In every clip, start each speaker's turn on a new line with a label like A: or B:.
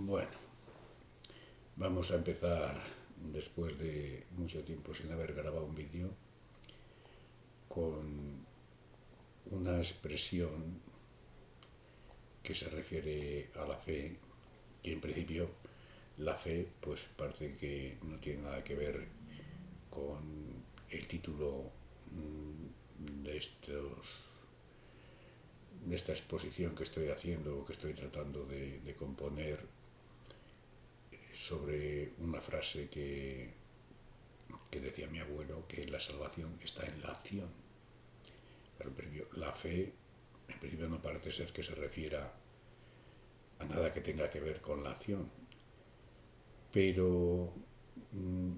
A: Bueno, vamos a empezar después de mucho tiempo sin haber grabado un vídeo con una expresión que se refiere a la fe, que en principio la fe pues parece que no tiene nada que ver con el título de esta exposición que estoy haciendo o que estoy tratando de componer sobre una frase que decía mi abuelo, que la salvación está en la acción. Pero en principio, la fe, en principio no parece ser que se refiera a nada que tenga que ver con la acción. Pero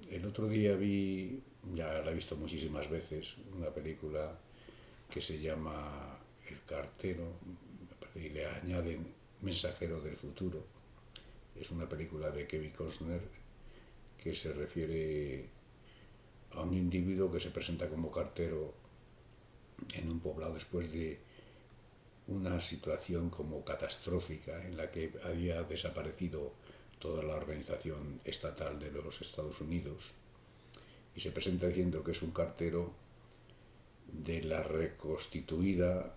A: el otro día vi, ya la he visto muchísimas veces, una película que se llama El cartero, y le añaden Mensajero del futuro. Es una película de Kevin Costner que se refiere a un individuo que se presenta como cartero en un poblado después de una situación como catastrófica en la que había desaparecido toda la organización estatal de los Estados Unidos, y se presenta diciendo que es un cartero de la reconstituida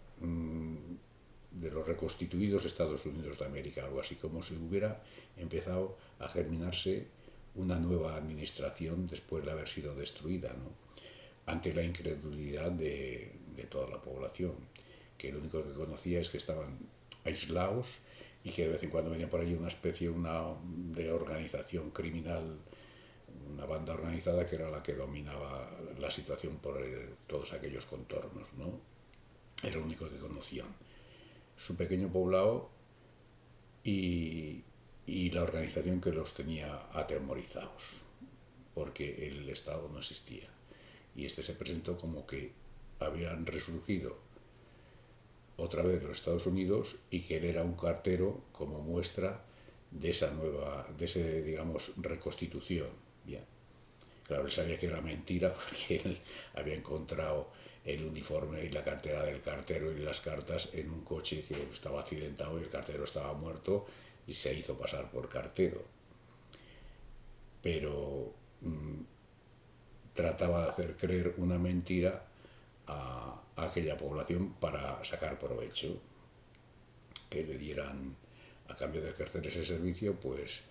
A: de los reconstituidos Estados Unidos de América, algo así, como si hubiera empezado a germinarse una nueva administración después de haber sido destruida, ¿no? Ante la incredulidad de toda la población, que lo único que conocía es que estaban aislados y que de vez en cuando venía por allí una especie de organización criminal, una banda organizada que era la que dominaba la situación por todos aquellos contornos, ¿no? Era lo único que conocían. Su pequeño poblado y la organización que los tenía atemorizados, porque el Estado no existía. Y este se presentó como que habían resurgido otra vez los Estados Unidos y que él era un cartero como muestra de esa nueva, de ese, digamos, reconstitución. Bien. Claro, él sabía que era mentira porque él había encontrado el uniforme y la cartera del cartero y las cartas en un coche que estaba accidentado y el cartero estaba muerto y se hizo pasar por cartero. Pero trataba de hacer creer una mentira a aquella población para sacar provecho, que le dieran a cambio de ejercer ese servicio pues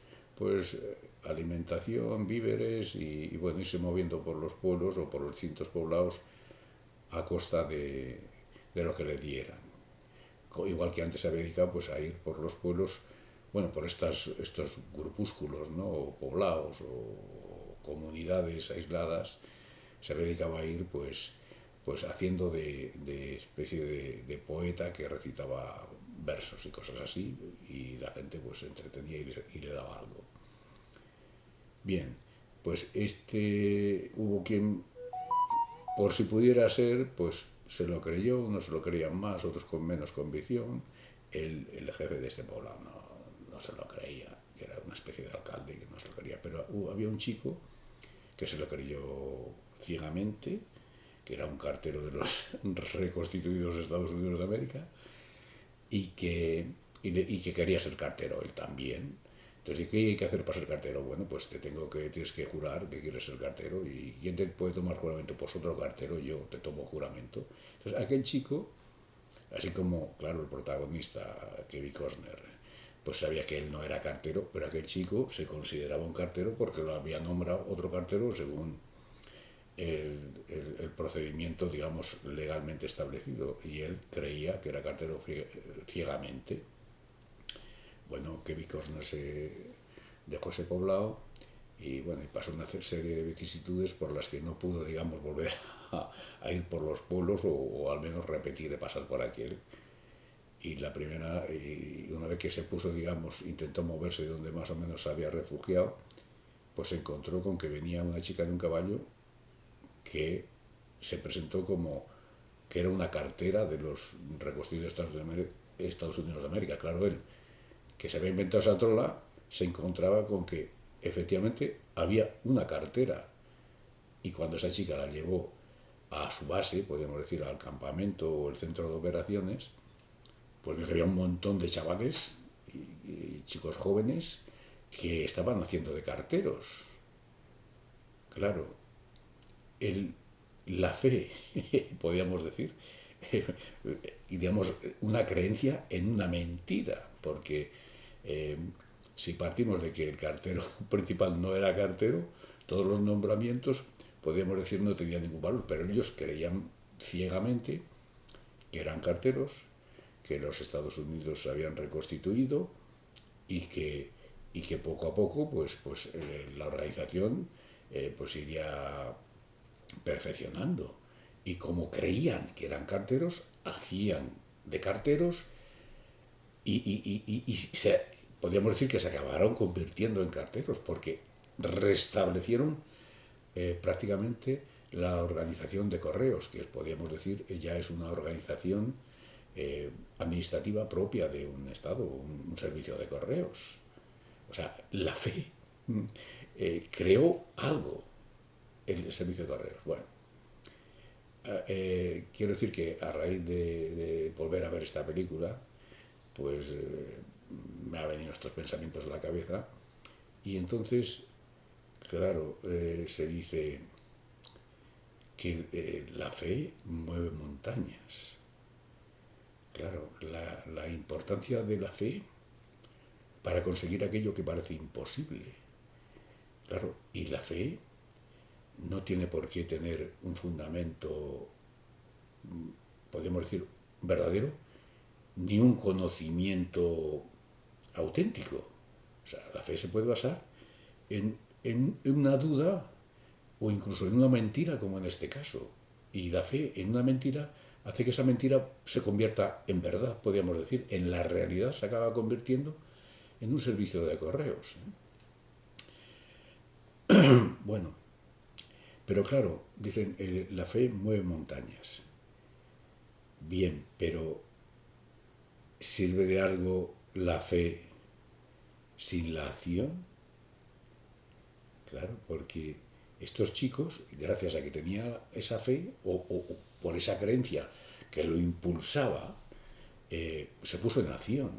A: alimentación, víveres y bueno, irse moviendo por los pueblos o por los distintos poblados a costa de lo que le dieran. Igual que antes se había dedicado pues a ir por los pueblos, bueno, por estos grupúsculos, ¿no? O poblados o comunidades aisladas, se había dedicado a ir pues haciendo de especie de poeta que recitaba versos y cosas así, y la gente pues se entretenía y le daba algo. Bien, pues hubo quien, por si pudiera ser, pues se lo creyó, unos se lo creían más, otros con menos convicción. El jefe de este poblado no se lo creía, que era una especie de alcalde que no se lo creía, pero había un chico que se lo creyó ciegamente, que era un cartero de los reconstituidos Estados Unidos de América, y que quería ser cartero él también. Entonces, ¿qué hay que hacer para ser cartero? Bueno, pues tienes que jurar que quieres ser cartero. ¿Y quién te puede tomar juramento? Pues otro cartero, yo te tomo juramento. Entonces, aquel chico, así como, claro, el protagonista, Kevin Costner, pues sabía que él no era cartero, pero aquel chico se consideraba un cartero porque lo había nombrado otro cartero según el procedimiento, digamos, legalmente establecido, y él creía que era cartero ciegamente. Bueno, que Costner se dejó ese poblado y bueno, y pasó una serie de vicisitudes por las que no pudo, digamos, volver a ir por los pueblos o al menos repetir de pasar por aquel. Y la primera, y una vez que se puso, digamos, intentó moverse de donde más o menos se había refugiado, pues se encontró con que venía una chica en un caballo que se presentó como que era una cartera de los reconstruidos Estados Unidos de América. Claro, él, que se había inventado esa trola, se encontraba con que efectivamente había una cartera. Y cuando esa chica la llevó a su base, podríamos decir al campamento o el centro de operaciones, pues vio que había un montón de chavales y chicos jóvenes que estaban haciendo de carteros. Claro, el, la fe, podríamos decir, y digamos, una creencia en una mentira, porque eh, si partimos de que el cartero principal no era cartero, todos los nombramientos, podríamos decir, no tenían ningún valor, pero ellos creían ciegamente que eran carteros, que los Estados Unidos se habían reconstituido y que poco a poco la organización pues iría perfeccionando. Y como creían que eran carteros, hacían de carteros y podríamos decir que se acabaron convirtiendo en carteros porque restablecieron prácticamente la organización de correos, que podríamos decir ya es una organización administrativa propia de un Estado, un servicio de correos. O sea, la fe creó algo, el servicio de correos. Bueno, quiero decir que a raíz de volver a ver esta película, pues me han venido estos pensamientos a la cabeza y entonces, claro, se dice que la fe mueve montañas. Claro, la importancia de la fe para conseguir aquello que parece imposible. Claro, y la fe no tiene por qué tener un fundamento, podemos decir, verdadero, ni un conocimiento auténtico. O sea, la fe se puede basar en una duda o incluso en una mentira, como en este caso. Y la fe en una mentira hace que esa mentira se convierta en verdad, podríamos decir, en la realidad se acaba convirtiendo en un servicio de correos. Bueno, pero claro, dicen, la fe mueve montañas. Bien, pero ¿sirve de algo la fe sin la acción? Claro, porque estos chicos, gracias a que tenía esa fe, o por esa creencia que lo impulsaba, se puso en acción.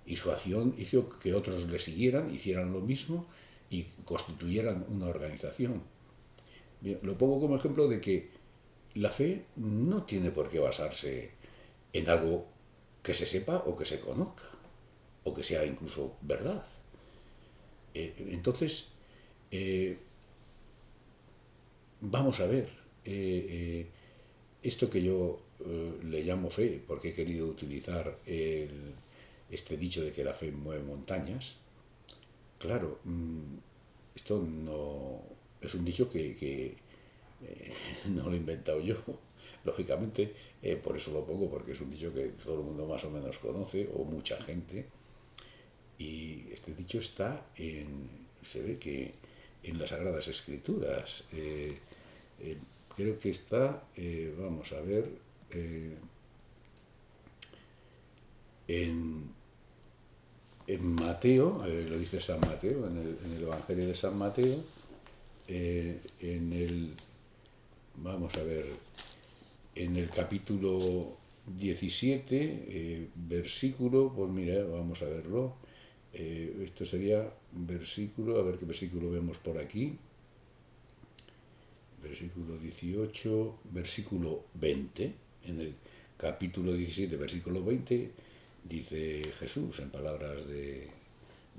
A: Y su acción hizo que otros le siguieran, hicieran lo mismo y constituyeran una organización. Bien, lo pongo como ejemplo de que la fe no tiene por qué basarse en algo que se sepa o que se conozca, o que sea incluso verdad. Entonces, eh, vamos a ver, esto que yo le llamo fe, porque he querido utilizar este dicho de que la fe mueve montañas, claro, esto no es un dicho que no lo he inventado yo, lógicamente, por eso lo pongo, porque es un dicho que todo el mundo más o menos conoce, o mucha gente, y este dicho se ve que en las Sagradas Escrituras, eh, creo que está, vamos a ver, en, en Mateo, lo dice San Mateo, en el Evangelio de San Mateo, en el, vamos a ver, en el capítulo 17, versículo, pues mira, vamos a verlo, esto sería versículo, a ver qué versículo vemos por aquí, versículo 18, versículo 20, en el capítulo 17, versículo 20, dice Jesús, en palabras de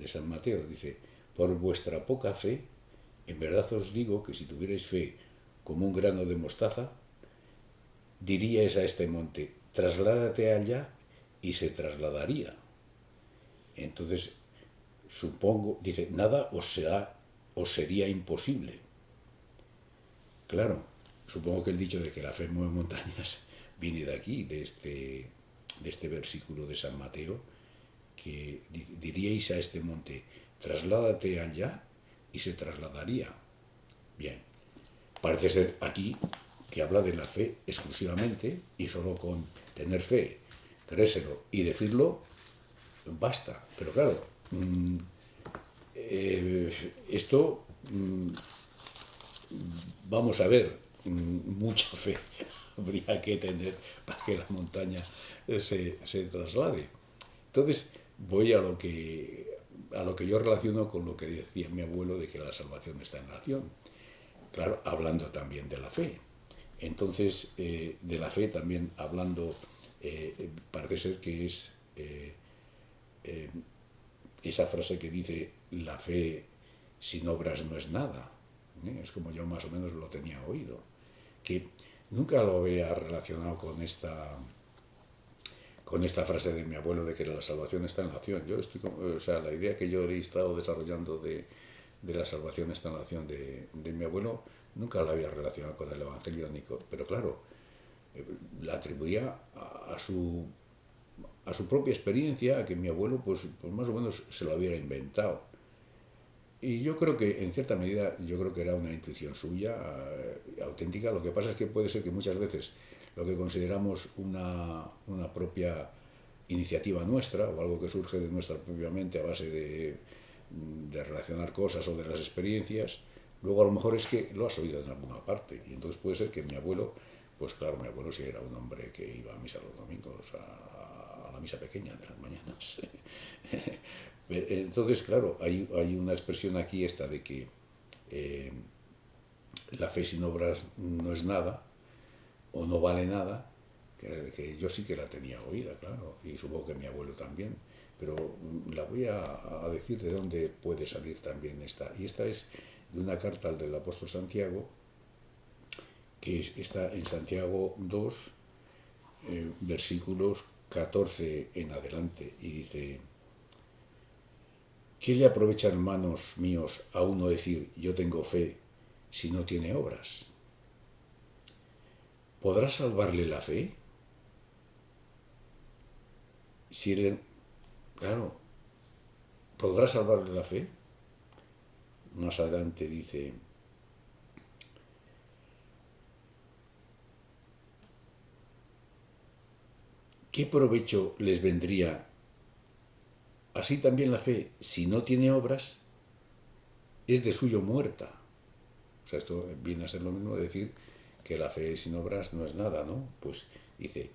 A: San Mateo, dice, por vuestra poca fe, en verdad os digo que si tuvierais fe como un grano de mostaza, diríais a este monte, trasládate allá, y se trasladaría. Entonces, supongo, dice, nada os sería imposible. Claro, supongo que el dicho de que la fe mueve montañas viene de aquí, de este versículo de San Mateo, que diríais a este monte, trasládate allá, y se trasladaría. Bien, parece ser aquí que habla de la fe exclusivamente, y solo con tener fe, creérselo y decirlo, basta. Pero claro, esto, vamos a ver, mucha fe habría que tener para que la montaña se traslade. Entonces, voy a lo que a lo que yo relaciono con lo que decía mi abuelo de que la salvación está en la acción. Claro, hablando también de la fe. Entonces, de la fe también hablando, parece ser que es esa frase que dice, la fe sin obras no es nada. Es como yo más o menos lo tenía oído. Que nunca lo había relacionado con esta frase de mi abuelo de que la salvación está en la acción. Yo estoy, o sea, la idea que yo he estado desarrollando de la salvación está en la acción de mi abuelo, nunca la había relacionado con el Evangelio, pero claro, la atribuía a su propia experiencia, a que mi abuelo pues más o menos se lo hubiera inventado. Y yo creo que, en cierta medida, yo creo que era una intuición suya, auténtica. Lo que pasa es que puede ser que muchas veces lo que consideramos una propia iniciativa nuestra, o algo que surge de nuestra propia mente a base de relacionar cosas o de las experiencias, luego a lo mejor es que lo has oído en alguna parte. Y entonces puede ser que mi abuelo, pues claro, mi abuelo sí era un hombre que iba a misa los domingos, a la misa pequeña de las mañanas. Entonces, claro, hay una expresión aquí esta de que eh, la fe sin obras no es nada, o no vale nada, que yo sí que la tenía oída, claro, y supongo que mi abuelo también, pero la voy a decir de dónde puede salir también esta. Y esta es de una carta del apóstol Santiago, que está en Santiago 2, versículos 14 en adelante, y dice: ¿qué le aprovecha, hermanos míos, a uno decir yo tengo fe si no tiene obras? ¿Podrá salvarle la fe? Si él, claro, ¿podrá salvarle la fe? Más adelante dice: ¿qué provecho les vendría? Así también la fe, si no tiene obras, es de suyo muerta. O sea, esto viene a ser lo mismo de decir que la fe sin obras no es nada, ¿no? Pues dice,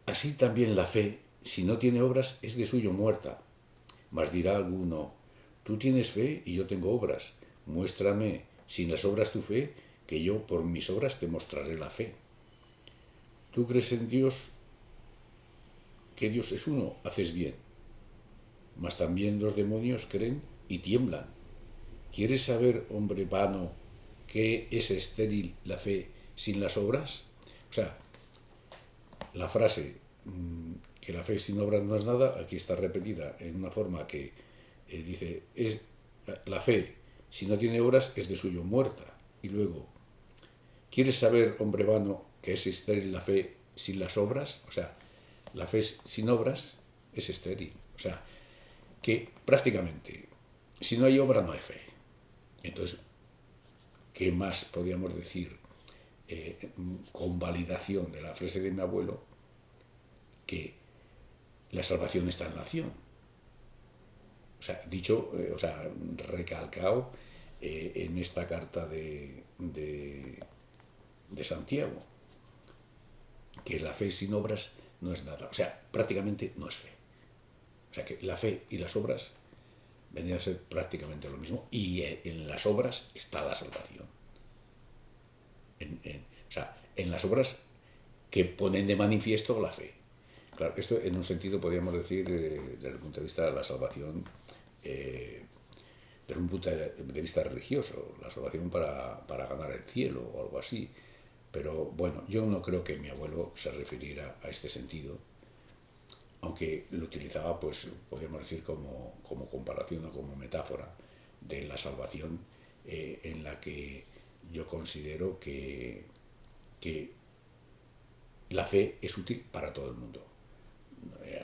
A: así también la fe, si no tiene obras, es de suyo muerta. Mas dirá alguno, tú tienes fe y yo tengo obras. Muéstrame sin las obras tu fe, que yo por mis obras te mostraré la fe. Tú crees en Dios, que Dios es uno, haces bien. Mas también los demonios creen y tiemblan. ¿Quieres saber, hombre vano, qué es estéril la fe sin las obras? O sea, la frase que la fe sin obras no es nada, aquí está repetida en una forma que dice, es la fe, si no tiene obras, es de suyo muerta. Y luego, ¿quieres saber, hombre vano, qué es estéril la fe sin las obras? O sea, la fe sin obras es estéril. O sea, que prácticamente, si no hay obra, no hay fe. Entonces, ¿qué más podríamos decir con validación de la frase de mi abuelo? Que la salvación está en la acción. O sea, dicho, o sea, recalcado en esta carta de Santiago, que la fe sin obras no es nada. O sea, prácticamente no es fe. O sea, que la fe y las obras vendrían a ser prácticamente lo mismo, y en las obras está la salvación. O sea, en las obras que ponen de manifiesto la fe. Claro, esto en un sentido podríamos decir, desde el punto de vista de la salvación, desde un punto de vista religioso, la salvación para ganar el cielo o algo así. Pero bueno, yo no creo que mi abuelo se refiriera a este sentido, aunque lo utilizaba, pues podríamos decir, como comparación o como metáfora de la salvación, en la que yo considero que la fe es útil para todo el mundo.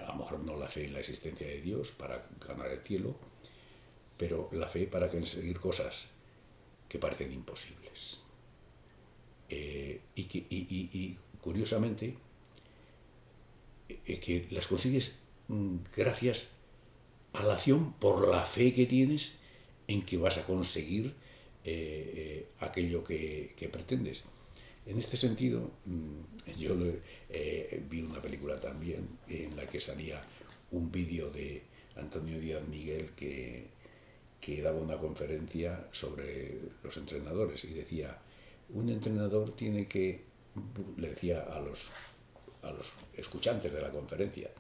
A: A lo mejor no la fe en la existencia de Dios para ganar el cielo, pero la fe para conseguir cosas que parecen imposibles. Y curiosamente, que las consigues gracias a la acción, por la fe que tienes en que vas a conseguir aquello que pretendes. En este sentido, yo vi una película también en la que salía un vídeo de Antonio Díaz Miguel, que daba una conferencia sobre los entrenadores y decía, un entrenador tiene que, le decía a los escuchantes de la conferencia,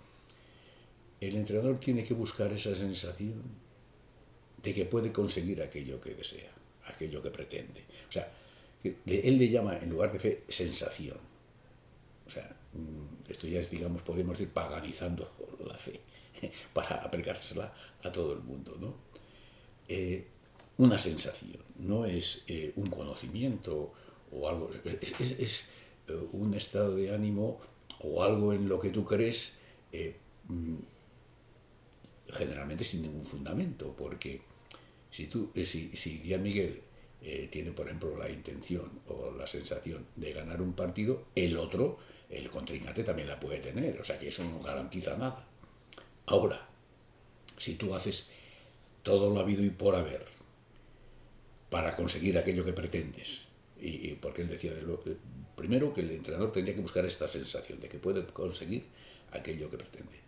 A: el entrenador tiene que buscar esa sensación de que puede conseguir aquello que desea, aquello que pretende. O sea, él le llama, en lugar de fe, sensación. O sea, esto ya es, digamos, podemos ir paganizando la fe para aplicársela a todo el mundo, ¿no? Una sensación, no es un conocimiento o algo, es un estado de ánimo o algo en lo que tú crees, generalmente sin ningún fundamento, porque si Díaz Miguel tiene, por ejemplo, la intención o la sensación de ganar un partido, el otro, el contrincante, también la puede tener, o sea que eso no garantiza nada. Ahora, si tú haces todo lo habido y por haber para conseguir aquello que pretendes, porque él decía, primero que el entrenador tendría que buscar esta sensación de que puede conseguir aquello que pretende,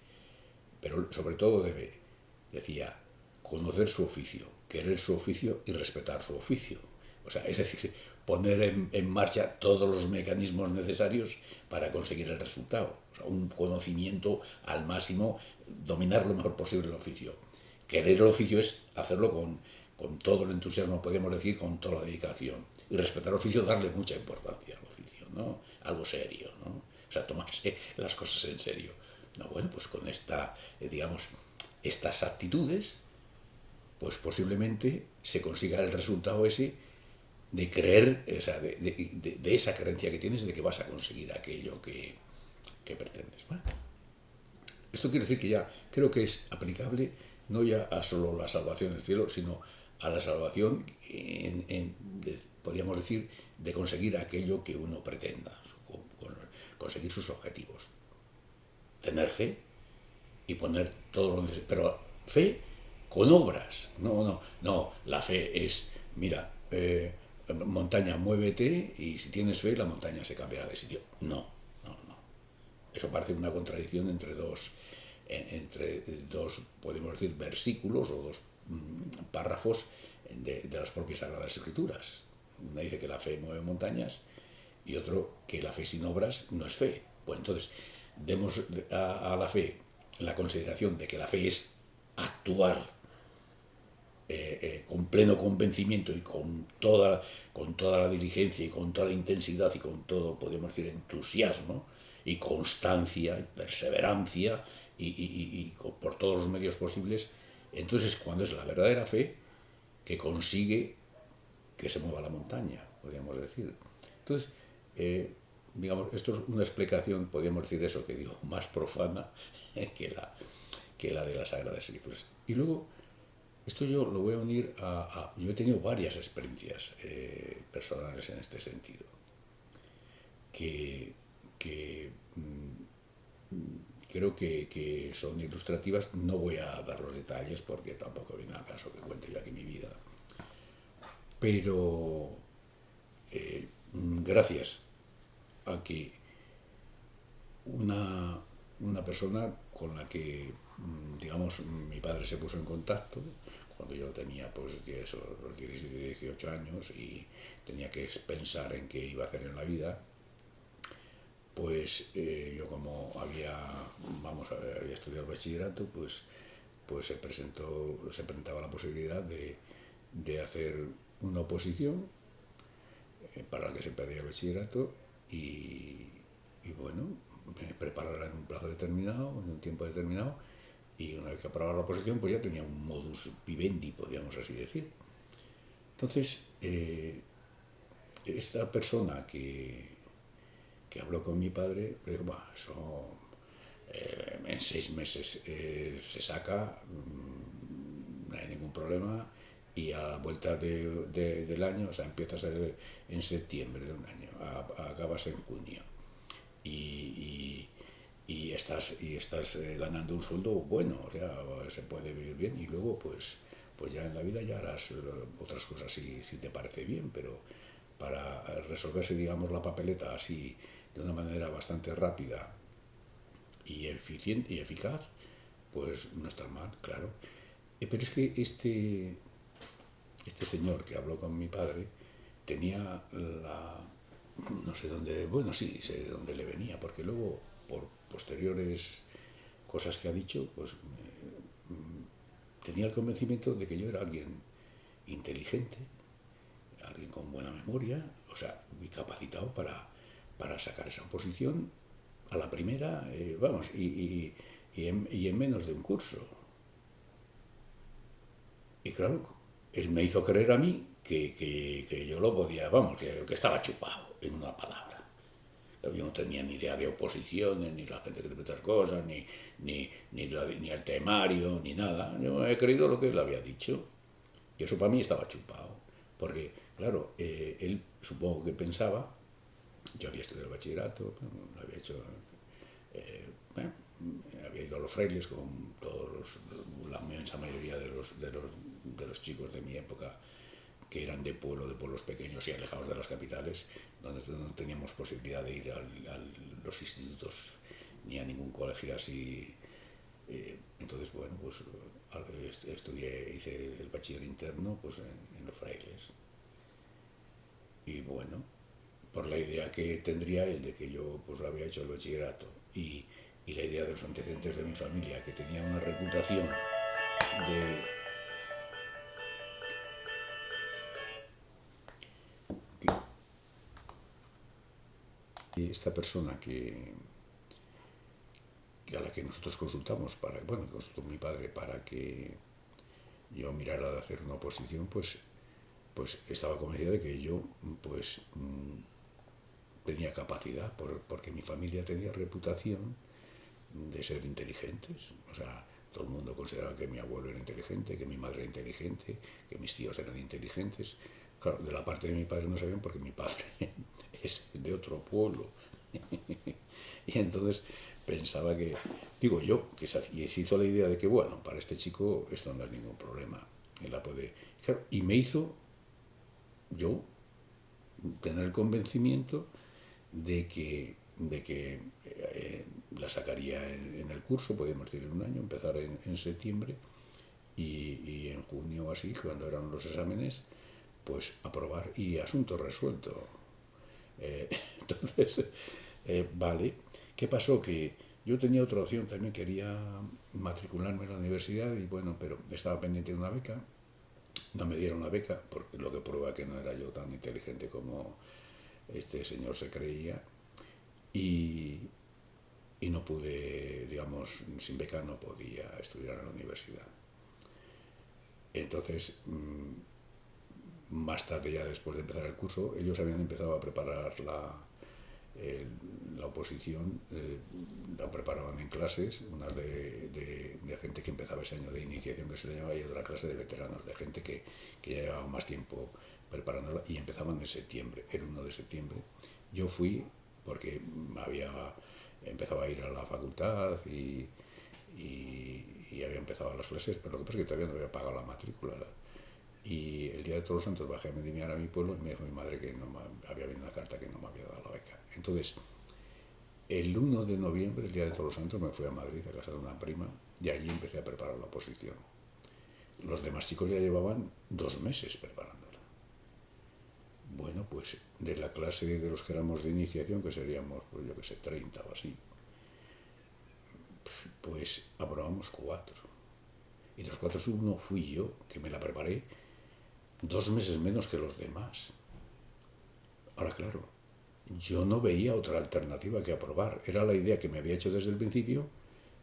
A: pero sobre todo debe, decía, conocer su oficio, querer su oficio y respetar su oficio. O sea, es decir, poner en marcha todos los mecanismos necesarios para conseguir el resultado. O sea, un conocimiento al máximo, dominar lo mejor posible el oficio. Querer el oficio es hacerlo con todo el entusiasmo, podemos decir, con toda la dedicación. Y respetar el oficio, darle mucha importancia al oficio, ¿no? Algo serio, ¿no? O sea, tomarse las cosas en serio. No, bueno, pues con digamos, estas actitudes, pues posiblemente se consiga el resultado ese de creer, o sea, de esa creencia que tienes de que vas a conseguir aquello que pretendes. ¿Vale? Esto quiere decir que ya creo que es aplicable no ya a solo la salvación del cielo, sino a la salvación, podríamos decir, de conseguir aquello que uno pretenda, conseguir sus objetivos. Tener fe y poner todo lo necesario. Pero fe con obras. No. La fe es, mira, montaña, muévete y si tienes fe, la montaña se cambiará de sitio. No. Eso parece una contradicción entre dos, podemos decir, versículos o dos párrafos de las propias Sagradas Escrituras. Una dice que la fe mueve montañas y otro que la fe sin obras no es fe. Pues entonces, demos a la fe la consideración de que la fe es actuar con pleno convencimiento y con toda la diligencia y con toda la intensidad y con todo, podemos decir, entusiasmo y constancia y perseverancia y por todos los medios posibles. Entonces, cuando es la verdadera fe que consigue que se mueva la montaña, podríamos decir. Entonces, digamos, esto es una explicación, podríamos decir eso, que digo, más profana que la de las Sagradas Escrituras. Y luego, esto yo lo voy a unir yo he tenido varias experiencias personales en este sentido, que creo que son ilustrativas. No voy a dar los detalles porque tampoco viene al caso que cuente yo aquí mi vida. Pero gracias a que una persona con la que, digamos, mi padre se puso en contacto cuando yo tenía pues los 17, 18 años y tenía que pensar en qué iba a hacer en la vida, pues yo como había estudiado el bachillerato, pues se presentaba la posibilidad de hacer una oposición para la que se pedía el bachillerato y bueno, prepararla en un plazo determinado, en un tiempo determinado, y una vez que aprobaba la oposición, pues ya tenía un modus vivendi, podríamos así decir. Entonces, esta persona que habló con mi padre, le dijo, bah, eso en 6 meses se saca, no hay ningún problema, y a la vuelta del año, o sea, empiezas en septiembre de un año, acabas en junio, y estás ganando un sueldo bueno, o sea, se puede vivir bien, y luego pues ya en la vida ya harás otras cosas si te parece bien, pero para resolverse, digamos, la papeleta así de una manera bastante rápida y eficiente y eficaz, pues no está mal, claro. Pero es que este señor que habló con mi padre tenía la... no sé dónde, bueno, sí, sé de dónde le venía, porque luego, por posteriores cosas que ha dicho, pues tenía el convencimiento de que yo era alguien inteligente, alguien con buena memoria, o sea, muy capacitado para sacar esa oposición a la primera, vamos, y en menos de un curso. Y claro, él me hizo creer a mí que yo lo podía, vamos, que estaba chupado, en una palabra. Yo no tenía ni idea de oposiciones, ni la gente que te otras cosas, ni el temario, ni nada. Yo he creído lo que él había dicho. Y eso para mí estaba chupado. Porque, claro, él supongo que pensaba, yo había estudiado el bachillerato, lo había hecho, bueno, había ido a los frailes con la inmensa mayoría de los chicos de mi época que eran de pueblos pequeños y alejados de las capitales, donde no teníamos posibilidad de ir a los institutos ni a ningún colegio así. Entonces, bueno, pues hice el bachiller interno pues, en los frailes. Y bueno, por la idea que tendría él de que yo pues había hecho el bachillerato y la idea de los antecedentes de mi familia, que tenía una reputación de que esta persona que a la que nosotros consultamos, bueno, que consultó mi padre para que yo mirara de hacer una oposición, pues estaba convencido de que yo pues tenía capacidad, porque mi familia tenía reputación de ser inteligentes. O sea, todo el mundo consideraba que mi abuelo era inteligente, que mi madre era inteligente, que mis tíos eran inteligentes. Claro, de la parte de mi padre no sabían porque mi padre es de otro pueblo. Y entonces pensaba que, digo yo, que se hizo la idea de que, bueno, para este chico esto no es ningún problema. Él la puede... Claro, y me hizo yo tener el convencimiento de que la sacaría en el curso, podríamos decir en un año, empezar en septiembre y en junio o así, cuando eran los exámenes, pues aprobar y asunto resuelto. Entonces, vale. ¿Qué pasó? Que yo tenía otra opción, también quería matricularme en la universidad y bueno, pero estaba pendiente de una beca. No me dieron la beca, porque lo que prueba que no era yo tan inteligente como este señor se creía. Y, y no pude, digamos, sin beca no podía estudiar en la universidad. Entonces, más tarde, ya después de empezar el curso, ellos habían empezado a preparar la oposición, la preparaban en clases, unas de gente que empezaba ese año de iniciación que se le llamaba y otra clase de veteranos, de gente que ya llevaba más tiempo preparándola y empezaban en septiembre, el 1 de septiembre. Yo fui porque empezaba a ir a la facultad y había empezado las clases, pero lo que pasa es que todavía no había pagado la matrícula. Y el día de Todos los Santos bajé a vendimiar a mi pueblo y me dijo mi madre que había venido una carta que no me había dado la beca. Entonces, el 1 de noviembre, el día de Todos los Santos, me fui a Madrid a casa de una prima y allí empecé a preparar la oposición. Los demás chicos ya llevaban 2 meses preparándola. Bueno, pues de la clase de los que éramos de iniciación, que seríamos, pues yo que sé, 30 o así, pues aprobamos 4. Y de los 4 uno fui yo, que me la preparé 2 meses menos que los demás. Ahora, claro, yo no veía otra alternativa que aprobar. Era la idea que me había hecho desde el principio.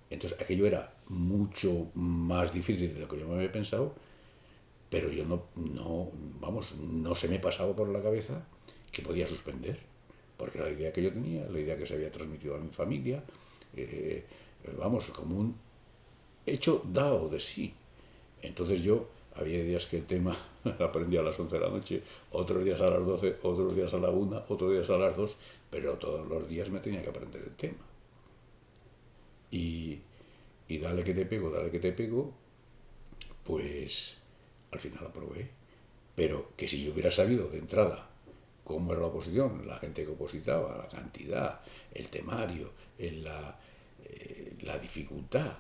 A: Entonces, aquello era mucho más difícil de lo que yo me había pensado, pero yo no se me pasaba por la cabeza que podía suspender, porque era la idea que yo tenía, la idea que se había transmitido a mi familia, como un hecho dado de sí. Entonces yo, había días que el tema lo aprendía a las 11 de la noche, otros días a las 12, otros días a la 1, otros días a las 2, pero todos los días me tenía que aprender el tema. Y, y dale que te pego, pues al final aprobé. Pero que si yo hubiera sabido de entrada cómo era la oposición, la gente que opositaba, la cantidad, el temario, la dificultad,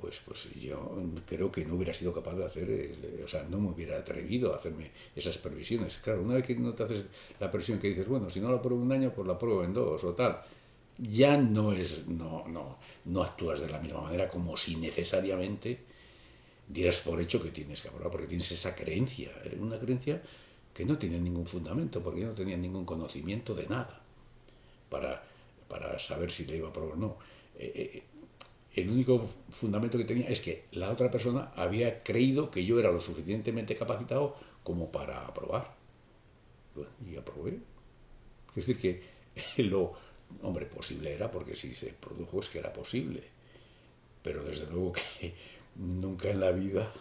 A: pues yo creo que no hubiera sido capaz de hacer, o sea, no me hubiera atrevido a hacerme esas previsiones. Claro, una vez que no te haces la previsión que dices, bueno, si no la pruebo un año, pues la pruebo en dos o tal, ya no actúas de la misma manera como si necesariamente dieras por hecho que tienes que aprobar, porque tienes esa creencia, una creencia que no tiene ningún fundamento, porque yo no tenía ningún conocimiento de nada para, para saber si le iba a aprobar o no. El único fundamento que tenía es que la otra persona había creído que yo era lo suficientemente capacitado como para aprobar. Bueno, y aprobé. Es decir, que lo, hombre, posible era, porque si se produjo es que era posible. Pero desde luego que nunca en la vida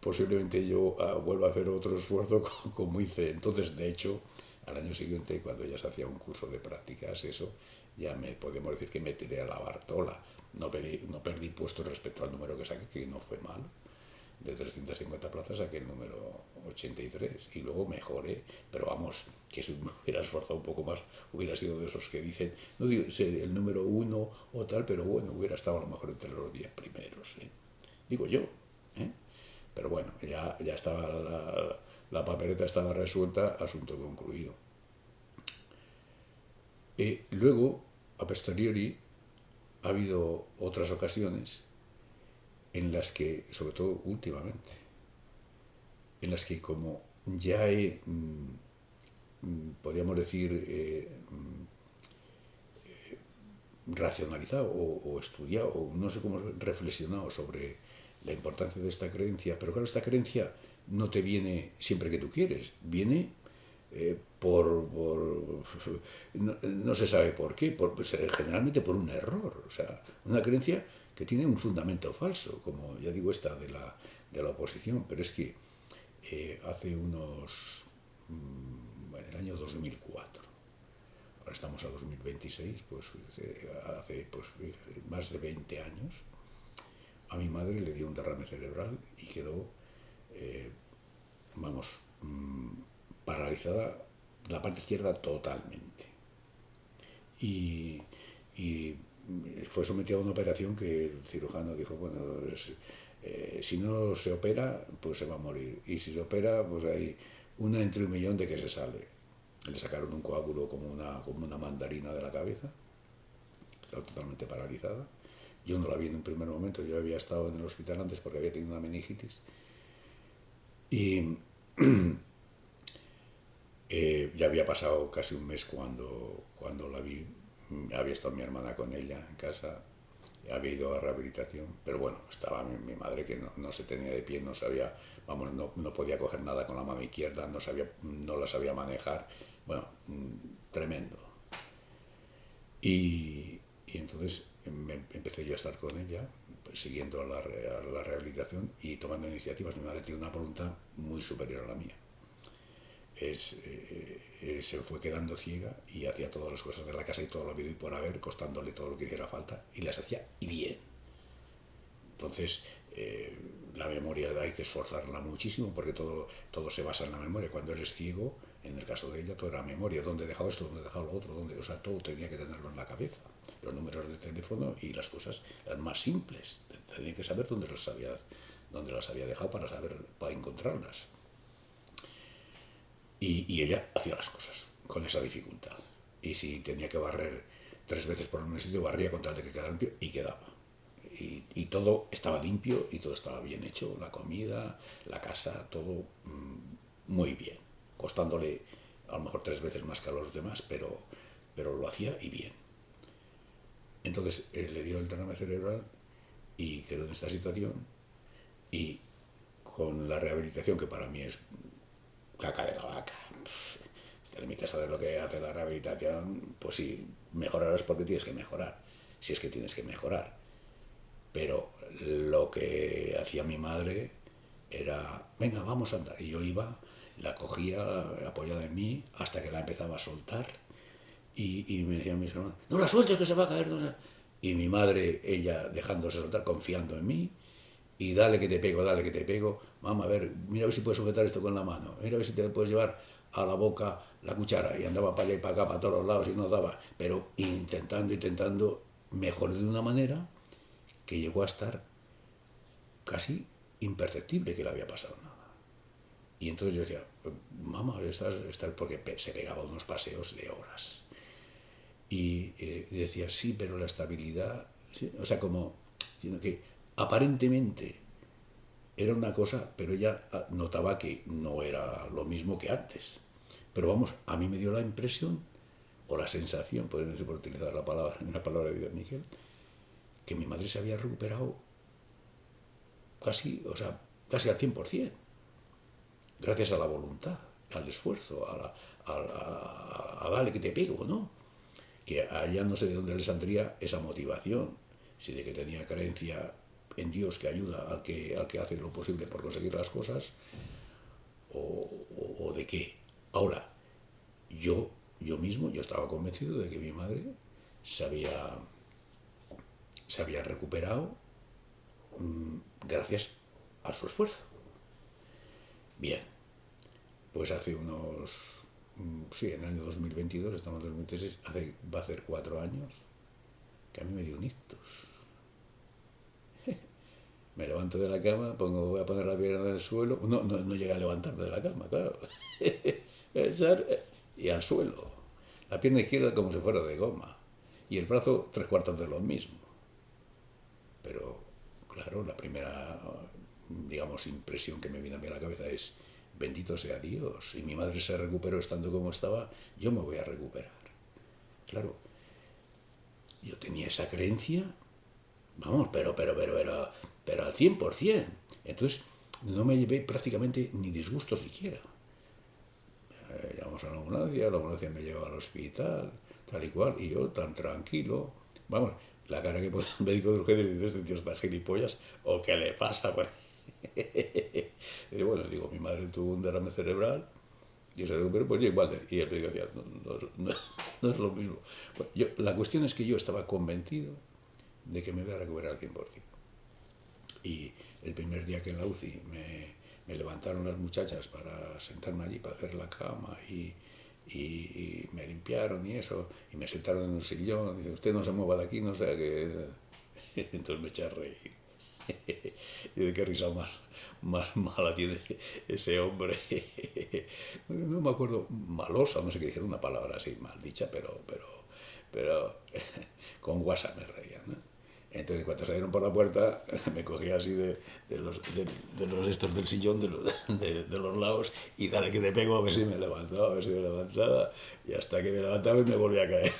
A: posiblemente yo vuelva a hacer otro esfuerzo como hice. Entonces, de hecho, al año siguiente, cuando ya se hacía un curso de prácticas, eso, ya podemos decir que me tiré a la Bartola. No perdí puestos respecto al número que saqué, que no fue malo. De 350 plazas saqué el número 83 y luego mejoré, pero vamos, que si me hubiera esforzado un poco más, hubiera sido de esos que dicen, no digo el número uno o tal, pero bueno, hubiera estado a lo mejor entre los 10 primeros, ¿eh? Digo yo, ¿eh? Pero bueno, ya estaba la papeleta estaba resuelta, asunto concluido. Luego, a posteriori, ha habido otras ocasiones en las que, sobre todo últimamente, en las que como ya he, podríamos decir, racionalizado o estudiado, o no sé cómo, reflexionado sobre la importancia de esta creencia, pero claro, esta creencia no te viene siempre que tú quieres, viene no se sabe por qué, generalmente por un error, o sea, una creencia que tiene un fundamento falso, como ya digo esta de la oposición, pero es que hace unos, bueno, el año 2004, ahora estamos a 2026, pues hace pues, más de 20 años, a mi madre le dio un derrame cerebral y quedó, vamos, paralizada la parte izquierda totalmente. Y, y fue sometida a una operación que el cirujano dijo, bueno, si no se opera, pues se va a morir. Y si se opera, pues hay una entre 1 millón de que se sale. Le sacaron un coágulo como una mandarina de la cabeza, estaba totalmente paralizada. Yo no la vi en un primer momento, yo había estado en el hospital antes porque había tenido una meningitis. Y ya había pasado casi un mes cuando la vi. Había estado mi hermana con ella en casa, había ido a rehabilitación, pero bueno, estaba mi madre que no se tenía de pie, no sabía, vamos, no podía coger nada con la mano izquierda, no la sabía manejar, bueno, tremendo. Y entonces empecé yo a estar con ella, pues, siguiendo la rehabilitación y tomando iniciativas. Mi madre tiene una voluntad muy superior a la mía. Se fue quedando ciega y hacía todas las cosas de la casa y todo lo habido y por haber, costándole todo lo que hiciera falta, y las hacía y bien. Entonces, la memoria hay que esforzarla muchísimo porque todo se basa en la memoria. Cuando eres ciego, en el caso de ella, todo era memoria. ¿Dónde he dejado esto? ¿Dónde he dejado lo otro? O sea, todo tenía que tenerlo en la cabeza. Los números de teléfono y las cosas eran más simples. Tenía que saber dónde las había dejado para encontrarlas. Y ella hacía las cosas con esa dificultad. Y si tenía que barrer 3 veces por un sitio, barría con tal de que quedara limpio y quedaba. Y todo estaba limpio y todo estaba bien hecho, la comida, la casa, todo muy bien, costándole a lo mejor 3 veces más que a los demás, pero lo hacía y bien. Entonces le dio el derrame cerebral y quedó en esta situación y con la rehabilitación, que para mí es caca de la vaca, si te limitas a saber lo que hace la rehabilitación, pues sí, mejorarás porque tienes que mejorar, si es que tienes que mejorar. Pero lo que hacía mi madre era, venga, vamos a andar. Y yo iba, la cogía apoyada en mí hasta que la empezaba a soltar. Y me decían mis hermanos, no la sueltes que se va a caer. No. Y mi madre, ella dejándose soltar, confiando en mí. Y dale que te pego, dale que te pego. Mamá, a ver, mira a ver si puedes sujetar esto con la mano. Mira a ver si te puedes llevar a la boca la cuchara y andaba para allá y para acá, para todos los lados y no daba, pero intentando, mejor de una manera que llegó a estar casi imperceptible que le había pasado nada. Y entonces yo decía, mamá, estás porque se pegaba unos paseos de horas. Y decía, sí, pero la estabilidad, ¿sí? O sea, como, sino que aparentemente era una cosa, pero ella notaba que no era lo mismo que antes. Pero vamos, a mí me dio la impresión, o la sensación, por utilizar la palabra, una palabra de Miguel, que mi madre se había recuperado casi, o sea, casi al 100%, gracias a la voluntad, al esfuerzo, a darle que te pego, ¿no? Que a ella no sé de dónde le saldría esa motivación, si de que tenía creencia en Dios que ayuda al que hace lo posible por conseguir las cosas, o de qué. Ahora, yo mismo, yo estaba convencido de que mi madre se había, se había recuperado gracias a su esfuerzo. Bien, pues hace unos, sí, en el año 2022, estamos en 2016, va a hacer 4 años, que a mí me dio un ictus. Me levanto de la cama, voy a poner la pierna en el suelo, no llega a levantarme de la cama, claro. Echar y al suelo. La pierna izquierda como si fuera de goma. Y el brazo 3/4 de lo mismo. Pero, claro, la primera, digamos, impresión que me viene a mí a la cabeza es, bendito sea Dios, y mi madre se recuperó estando como estaba, yo me voy a recuperar. Claro, yo tenía esa creencia, vamos, pero al 100%. Entonces, no me llevé prácticamente ni disgusto siquiera. Llamamos a la ambulancia me llevaba al hospital, tal y cual, y yo tan tranquilo. Vamos, la cara que pone el médico de urgencia y dice, este tío está gilipollas, o qué le pasa, pues. Y bueno, digo, mi madre tuvo un derrame cerebral, y se recuperó, pues yo igual, y el médico decía, no es lo mismo. Bueno, la cuestión es que yo estaba convencido de que me iba a recuperar al 100%. Y el primer día que en la UCI me levantaron las muchachas para sentarme allí, para hacer la cama y me limpiaron y eso, y me sentaron en un sillón, y dice, usted no se mueva de aquí, no sé qué. Entonces me eché a reír. Y de qué risa más mala tiene ese hombre. No me acuerdo, malosa, no sé qué dijeron, una palabra así mal dicha, pero con guasa me reía, ¿no? Entonces, cuando salieron por la puerta, me cogía así de los estos del sillón, de los lados, y dale que te pego a ver si me levantaba, a ver si me levantaba, y hasta que me levantaba y me volvía a caer.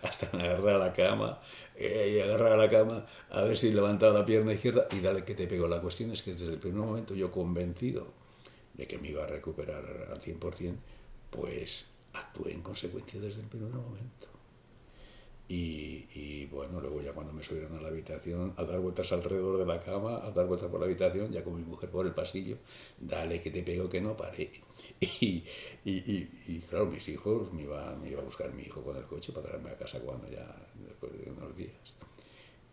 A: Hasta me agarré a la cama, y agarré a la cama a ver si levantaba la pierna izquierda, y dale que te pego. La cuestión es que desde el primer momento yo convencido de que me iba a recuperar al 100%, pues actué en consecuencia desde el primer momento. Y bueno, luego ya cuando me subieron a la habitación, a dar vueltas alrededor de la cama, a dar vueltas por la habitación, ya con mi mujer por el pasillo, dale que te pego que no paré. Y claro, mis hijos, me iba a buscar mi hijo con el coche para traerme a casa cuando ya, después de unos días.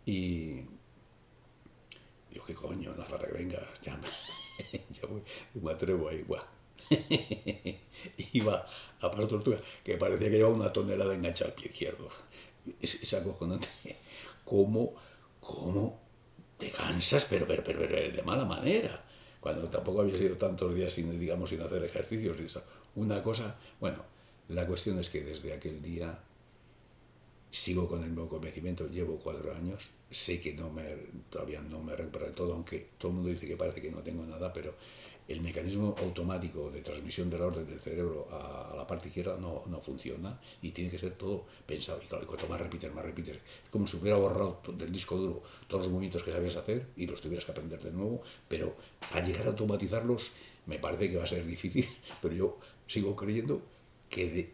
A: Y digo, ¿qué coño? No hace falta que vengas, ya, ya me atrevo ahí, buah. Iba a par tortuga, que parecía que llevaba una tonelada enganchada al pie izquierdo. Es acojonante. ¿Cómo, cómo te cansas, pero de mala manera? Cuando tampoco había sido tantos días sin, digamos, sin hacer ejercicios. Una cosa, bueno, la cuestión es que desde aquel día sigo con el mismo convencimiento, llevo 4 años, sé que todavía no me recupero del todo, aunque todo el mundo dice que parece que no tengo nada, pero el mecanismo automático de transmisión de la orden del cerebro a la parte izquierda no funciona y tiene que ser todo pensado. Y claro, y cuanto más repites, es como si hubiera borrado del disco duro todos los movimientos que sabías hacer y los tuvieras que aprender de nuevo, pero al llegar a automatizarlos me parece que va a ser difícil, pero yo sigo creyendo que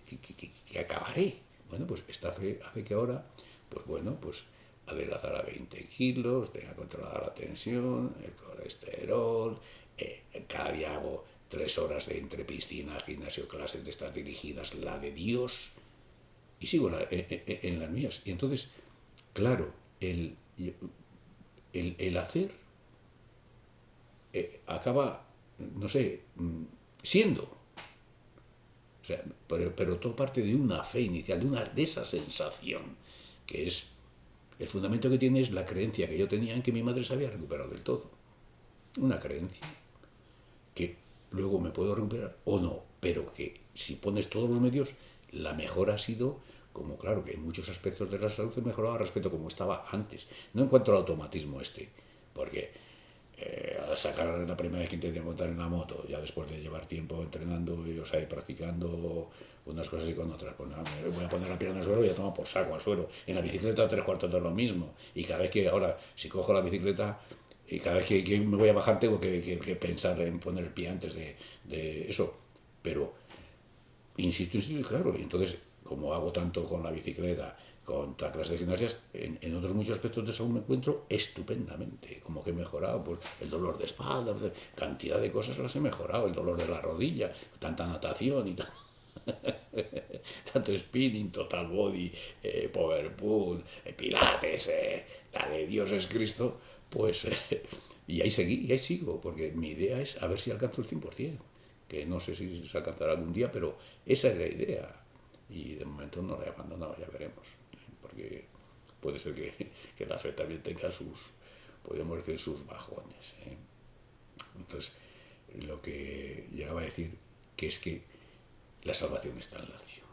A: acabaré. Bueno, pues esta fe hace que ahora, pues bueno, pues adelgazar a 20 kilos, tenga controlada la tensión, el colesterol, cada día hago 3 horas de entre piscina, gimnasio, clases de estas dirigidas, la de Dios, y sigo en las mías. Y entonces, claro, el hacer acaba, no sé, siendo. sea, pero todo parte de una fe inicial, de esa sensación, que es el fundamento que tiene es la creencia que yo tenía en que mi madre se había recuperado del todo. Una creencia que luego me puedo recuperar o no, pero que si pones todos los medios, la mejora ha sido, como claro que en muchos aspectos de la salud he mejorado respecto a como estaba antes. No en cuanto al automatismo porque al sacar la primera vez que intenté montar en la moto, ya después de llevar tiempo entrenando y, o sea, y practicando unas cosas y con otras, pues nada, me voy a poner la pierna en el suelo y ya toma por saco al suelo. En la bicicleta 3/4 de lo mismo. Y cada vez que ahora, si cojo la bicicleta y cada vez que me voy a bajar tengo que pensar en poner el pie antes de eso. Pero insisto, y claro, y entonces, como hago tanto con la bicicleta, con toda clase de gimnasias, en otros muchos aspectos de salud me encuentro estupendamente, como que he mejorado, pues el dolor de espalda, pues, cantidad de cosas las he mejorado, el dolor de la rodilla, tanta natación y tal, tanto spinning, total body, power pool, pilates, la de Dios es Cristo, pues, y ahí seguí, y ahí sigo, porque mi idea es a ver si alcanzo el 100%, que no sé si se alcanzará algún día, pero esa es la idea. Y de momento no la he abandonado, ya veremos. Porque puede ser que la fe también tenga sus, podemos decir, sus bajones. Entonces, lo que llegaba a decir, que es que la salvación está en la acción.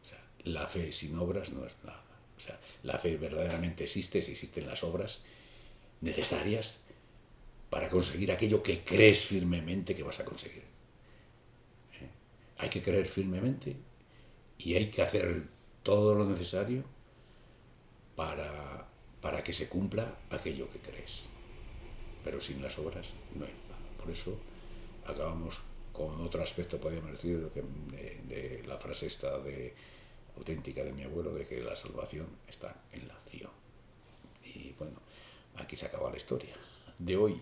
A: O sea, la fe sin obras no es nada. O sea, la fe verdaderamente existe si existen las obras necesarias para conseguir aquello que crees firmemente que vas a conseguir. Hay que creer firmemente y hay que hacer todo lo necesario para que se cumpla aquello que crees. Pero sin las obras no hay nada. Por eso acabamos con otro aspecto, podríamos decir, de la frase esta auténtica de mi abuelo, de que la salvación está en la acción. Y bueno, aquí se acaba la historia de hoy.